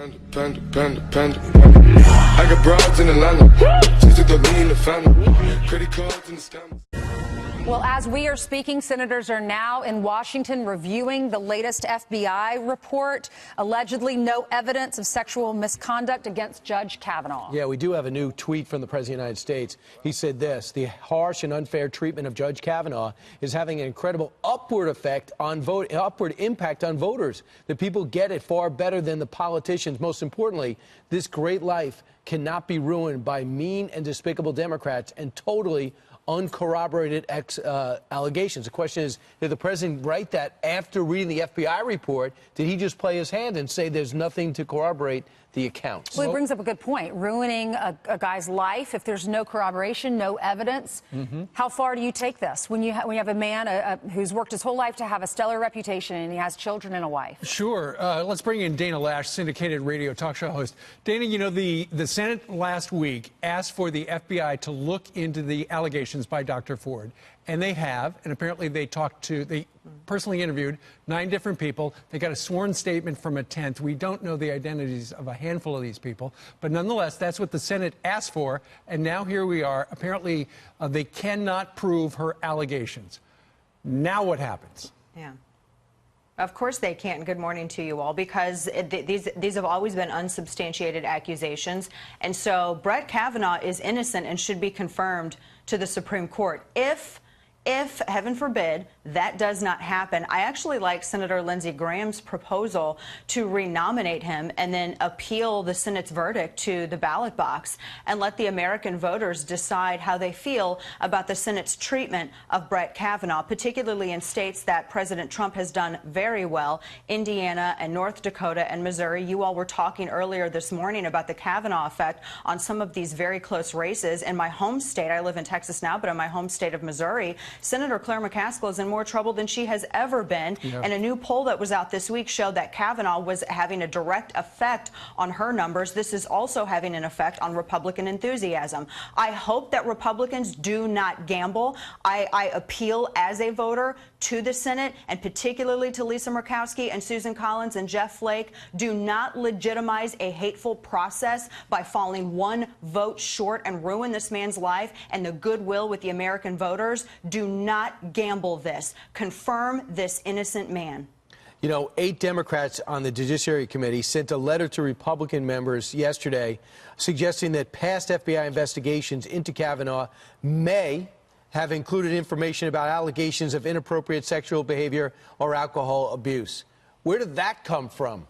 I got broads in Atlanta. Just took the lean in the family. Credit cards and the scammers. Well, as we are speaking, senators are now in Washington reviewing the latest FBI report. Allegedly, no evidence of sexual misconduct against Judge Kavanaugh. Yeah, we do have a new tweet from the President of the United States. He said this: the harsh and unfair treatment of Judge Kavanaugh is having an incredible upward impact on voters. The people get it far better than the politicians. Most importantly, this great life cannot be ruined by mean and despicable Democrats and totally uncorroborated allegations. The question is, did the president write that after reading the FBI report? Did he just play his hand and say there's nothing to corroborate the accounts? Well, he brings up a good point. Ruining a guy's life if there's no corroboration, no evidence. How far do you take this when you have a man who's worked his whole life to have a stellar reputation and he has children and a wife? Sure. Let's bring in Dana Loesch, syndicated radio talk show host. Dana, you know, the Senate last week asked for the FBI to look into the allegations by Dr. Ford, and they have, and apparently they personally interviewed 9 different people. They got a sworn statement from a 10th. We don't know the identities of a handful of these people, but nonetheless, that's what the Senate asked for, and now here we are. Apparently, they cannot prove her allegations. Now what happens? Yeah. Of course they can't. Good morning to you all, because these have always been unsubstantiated accusations. And so Brett Kavanaugh is innocent and should be confirmed to the Supreme Court. If, heaven forbid, that does not happen, I actually like Senator Lindsey Graham's proposal to renominate him and then appeal the Senate's verdict to the ballot box and let the American voters decide how they feel about the Senate's treatment of Brett Kavanaugh, particularly in states that President Trump has done very well, Indiana and North Dakota and Missouri. You all were talking earlier this morning about the Kavanaugh effect on some of these very close races. In my home state, I live in Texas now, but in my home state of Missouri, Senator Claire McCaskill is in more trouble than she has ever been. Yeah. And a new poll that was out this week showed that Kavanaugh was having a direct effect on her numbers. This is also having an effect on Republican enthusiasm. I hope that Republicans do not gamble. I appeal as a voter to the Senate, and particularly to Lisa Murkowski and Susan Collins and Jeff Flake. Do not legitimize a hateful process by falling one vote short and ruin this man's life and the goodwill with the American voters. Do not gamble this. Confirm this innocent man. You know, 8 Democrats on the Judiciary Committee sent a letter to Republican members yesterday suggesting that past FBI investigations into Kavanaugh may have included information about allegations of inappropriate sexual behavior or alcohol abuse. Where did that come from?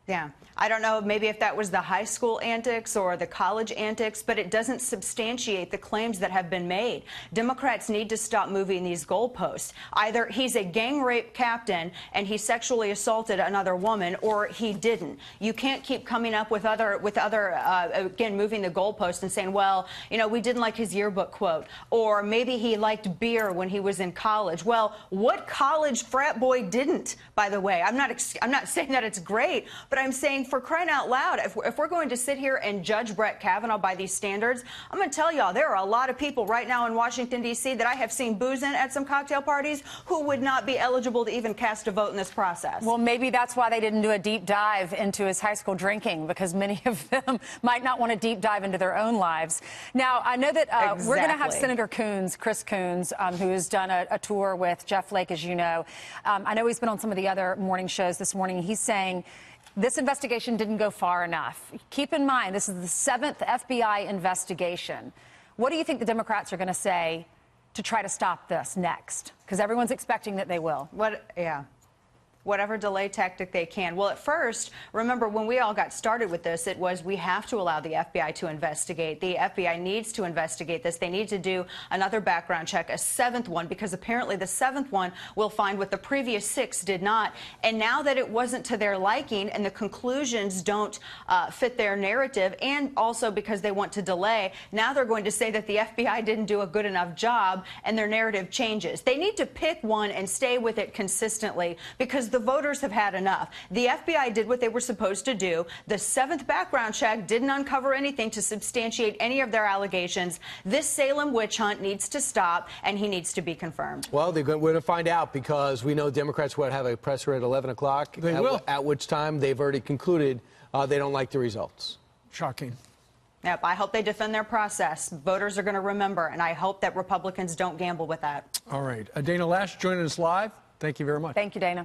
Yeah, I don't know, maybe if that was the high school antics or the college antics, but it doesn't substantiate the claims that have been made. Democrats need to stop moving these goalposts. Either he's a gang rape captain and he sexually assaulted another woman, or he didn't. You can't keep coming up with again, moving the goalpost and saying, well, you know, we didn't like his yearbook quote, or maybe he liked beer when he was in college. Well, what college frat boy didn't, by the way? I'm not saying that it's great, but I'm saying, for crying out loud, if we're going to sit here and judge Brett Kavanaugh by these standards, I'm going to tell y'all, there are a lot of people right now in Washington, D.C. that I have seen boozing at some cocktail parties who would not be eligible to even cast a vote in this process. Well, maybe that's why they didn't do a deep dive into his high school drinking, because many of them might not want to deep dive into their own lives. Now, I know that we're going to have Senator Coons, Chris Coons, who has done a tour with Jeff Flake, as you know. I know he's been on some of the other morning shows this morning. He's saying this investigation didn't go far enough. Keep in mind, this is the 7th FBI investigation. What do you think the Democrats are going to say to try to stop this next? Because everyone's expecting that they will. Whatever delay tactic they can. Well, at first, remember, when we all got started with this, it was we have to allow the FBI to investigate. The FBI needs to investigate this. They need to do another background check, a 7th one, because apparently the 7th one will find what the previous 6 did not. And now that it wasn't to their liking and the conclusions don't fit their narrative, and also because they want to delay, now they're going to say that the FBI didn't do a good enough job and their narrative changes. They need to pick one and stay with it consistently, because the voters have had enough. The FBI did what they were supposed to do. The 7th background check didn't uncover anything to substantiate any of their allegations. This Salem witch hunt needs to stop, and he needs to be confirmed. Well, we're going to find out, because we know Democrats will have a presser at 11 o'clock. They will. At which time they've already concluded they don't like the results. Shocking. Yep, I hope they defend their process. Voters are going to remember, and I hope that Republicans don't gamble with that. All right. Dana Loesch joining us live. Thank you very much. Thank you, Dana.